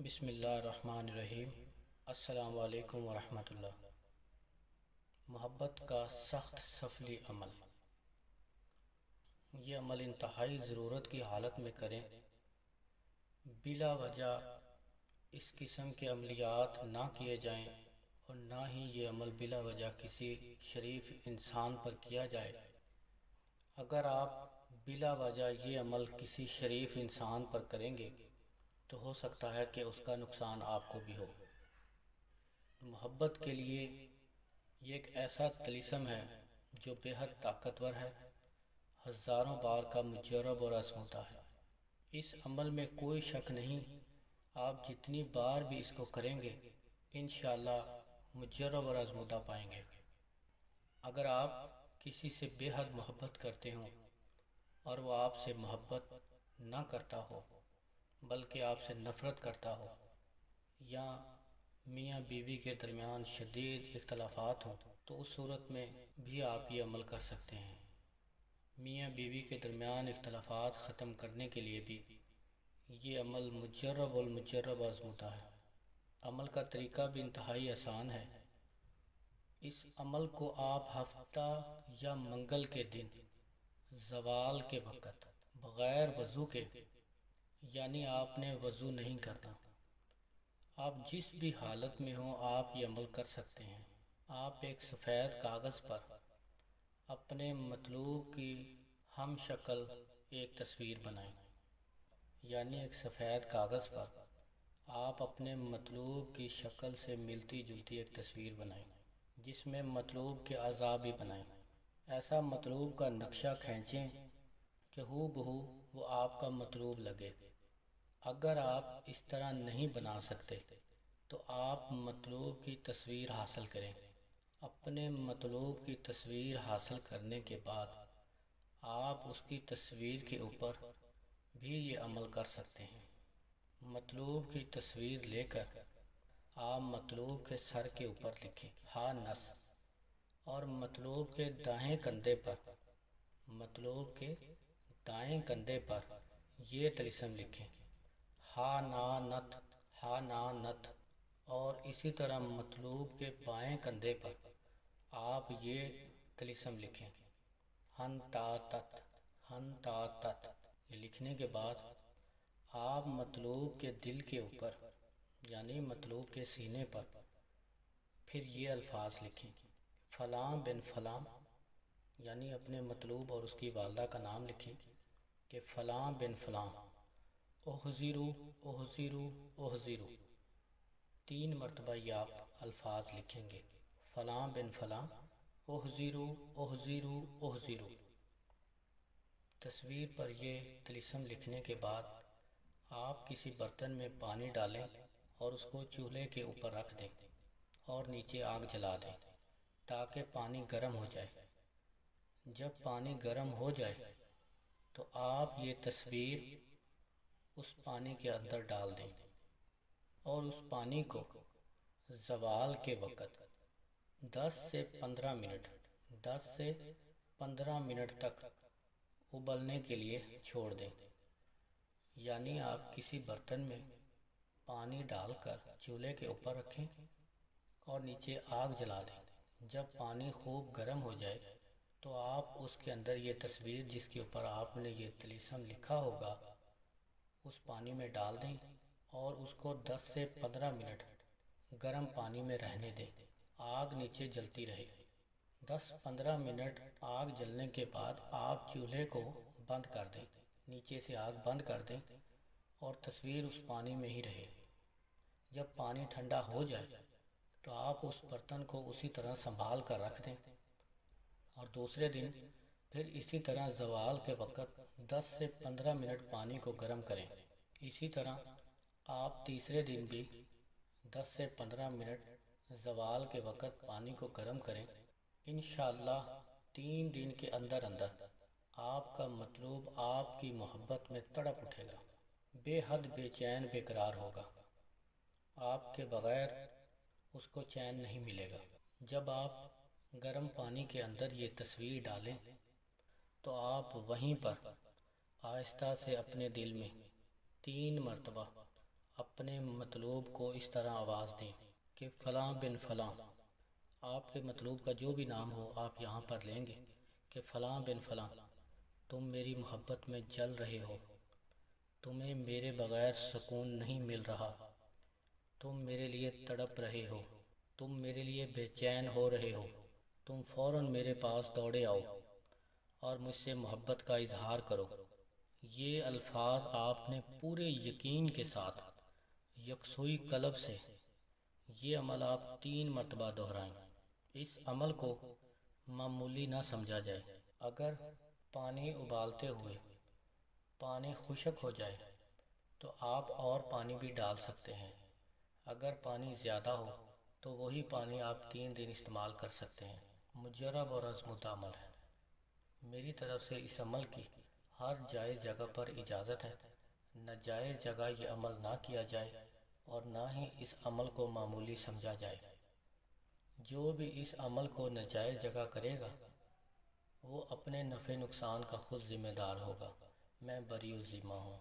بسم اللہ الرحمن الرحیم۔ السلام علیکم ورحمۃ اللہ۔ محبت کا سخت سفلی عمل۔ یہ عمل انتہائی ضرورت کی حالت میں کریں۔ بلا وجہ اس قسم کے عملیات نہ کیے جائیں اور نہ ہی یہ عمل بلا وجہ کسی شریف انسان پر کیا جائے۔ اگر آپ بلا وجہ یہ عمل کسی شریف انسان پر کریں گے تو ہو سکتا ہے کہ اس کا نقصان آپ کو بھی ہو۔ محبت کے لیے یہ ایک ایسا طلسم ہے جو بے حد طاقتور ہے، ہزاروں بار کا مجرب اور آزمودہ ہے۔ اس عمل میں کوئی شک نہیں، آپ جتنی بار بھی اس کو کریں گے انشاءاللہ مجرب اور آزمودہ پائیں گے۔ اگر آپ کسی سے بے حد محبت کرتے ہوں اور وہ آپ سے محبت نہ کرتا ہو بلکہ آپ سے نفرت کرتا ہو، یا میاں بیوی کے درمیان شدید اختلافات ہوں، تو اس صورت میں بھی آپ یہ عمل کر سکتے ہیں۔ میاں بیوی کے درمیان اختلافات ختم کرنے کے لیے بھی یہ عمل مجرب المجرب آزمودہ ہے۔ عمل کا طریقہ بھی انتہائی آسان ہے۔ اس عمل کو آپ ہفتہ یا منگل کے دن زوال کے وقت بغیر وضو کے، یعنی آپ نے وضو نہیں کرنا، آپ جس بھی حالت میں ہوں آپ یہ عمل کر سکتے ہیں۔ آپ ایک سفید کاغذ پر اپنے مطلوب کی ہم شکل ایک تصویر بنائیں، یعنی ایک سفید کاغذ پر آپ اپنے مطلوب کی شکل سے ملتی جلتی ایک تصویر بنائیں جس میں مطلوب کے اعضاء بھی بنائیں۔ ایسا مطلوب کا نقشہ کھینچیں کہ ہو بہو وہ آپ کا مطلوب لگے۔ اگر آپ اس طرح نہیں بنا سکتے تو آپ مطلوب کی تصویر حاصل کریں۔ اپنے مطلوب کی تصویر حاصل کرنے کے بعد آپ اس کی تصویر کے اوپر بھی یہ عمل کر سکتے ہیں۔ مطلوب کی تصویر لے کر آپ مطلوب کے سر کے اوپر لکھیں ہا نس، اور مطلوب کے دائیں کندھے پر یہ طلسم لکھیں ہا نا نت ہا نا نت، اور اسی طرح مطلوب کے بائیں کندھے پر آپ یہ طلسم لکھیں ہن تا تت ہن تا تت۔ یہ لکھنے کے بعد آپ مطلوب کے دل کے اوپر یعنی مطلوب کے سینے پر پھر یہ الفاظ لکھیں فلاں بن فلاں، یعنی اپنے مطلوب اور اس کی والدہ کا نام لکھیں کہ فلاں بن فلاں احذروا احذروا احذروا۔ 3 مرتبہ یہ آپ الفاظ لکھیں گے فلاں بن فلاں احذروا احذروا احذروا۔ تصویر پر یہ طلسم لکھنے کے بعد آپ کسی برتن میں پانی ڈالیں اور اس کو چولہے کے اوپر رکھ دیں اور نیچے آگ جلا دیں تاکہ پانی گرم ہو جائے۔ جب پانی گرم ہو جائے تو آپ یہ تصویر اس پانی کے اندر ڈال دیں اور اس پانی کو زوال کے وقت 10 سے 15 منٹ تک ابلنے کے لیے چھوڑ دیں۔ یعنی آپ کسی برتن میں پانی ڈال کر چولہے کے اوپر رکھیں اور نیچے آگ جلا دیں۔ جب پانی خوب گرم ہو جائے تو آپ اس کے اندر یہ تصویر جس کے اوپر آپ نے یہ طلسم لکھا ہوگا اس پانی میں ڈال دیں اور اس کو 10 سے 15 منٹ گرم پانی میں رہنے دیں۔ آگ نیچے جلتی رہے۔ 10-15 منٹ آگ جلنے کے بعد آپ چولہے کو بند کر دیں، نیچے سے آگ بند کر دیں اور تصویر اس پانی میں ہی رہے۔ جب پانی ٹھنڈا ہو جائے تو آپ اس برتن کو اسی طرح سنبھال کر رکھ دیں اور دوسرے دن پھر اسی طرح زوال کے وقت 10 سے 15 منٹ پانی کو گرم کریں۔ اسی طرح آپ تیسرے دن بھی 10 سے 15 منٹ زوال کے وقت پانی کو گرم کریں۔ انشاءاللہ 3 دن کے اندر آپ کا مطلوب آپ کی محبت میں تڑپ اٹھے گا، بے حد بے چین بے قرار ہوگا، آپ کے بغیر اس کو چین نہیں ملے گا۔ جب آپ گرم پانی کے اندر یہ تصویر ڈالیں تو آپ وہیں پر آہستہ سے اپنے دل میں 3 مرتبہ اپنے مطلوب کو اس طرح آواز دیں کہ فلاں بن فلاں، آپ کے مطلوب کا جو بھی نام ہو آپ یہاں پر لیں گے کہ فلاں بن فلاں، تم میری محبت میں جل رہے ہو، تمہیں میرے بغیر سکون نہیں مل رہا، تم میرے لیے تڑپ رہے ہو، تم میرے لیے بے چین ہو رہے ہو، تم فوراً میرے پاس دوڑے آؤ اور مجھ سے محبت کا اظہار کرو۔ یہ الفاظ آپ نے پورے یقین کے ساتھ یکسوئی قلب سے، یہ عمل آپ 3 مرتبہ دہرائیں۔ اس عمل کو معمولی نہ سمجھا جائے۔ اگر پانی ابالتے ہوئے پانی خشک ہو جائے تو آپ اور پانی بھی ڈال سکتے ہیں۔ اگر پانی زیادہ ہو تو وہی پانی آپ 3 دن استعمال کر سکتے ہیں۔ مجرب اور آزمودہ عمل ہے۔ میری طرف سے اس عمل کی ہر جائز جگہ پر اجازت ہے۔ ناجائز جگہ یہ عمل نہ کیا جائے اور نہ ہی اس عمل کو معمولی سمجھا جائے۔ جو بھی اس عمل کو ناجائز جگہ کرے گا وہ اپنے نفع نقصان کا خود ذمہ دار ہوگا۔ میں بری و ذمہ ہوں۔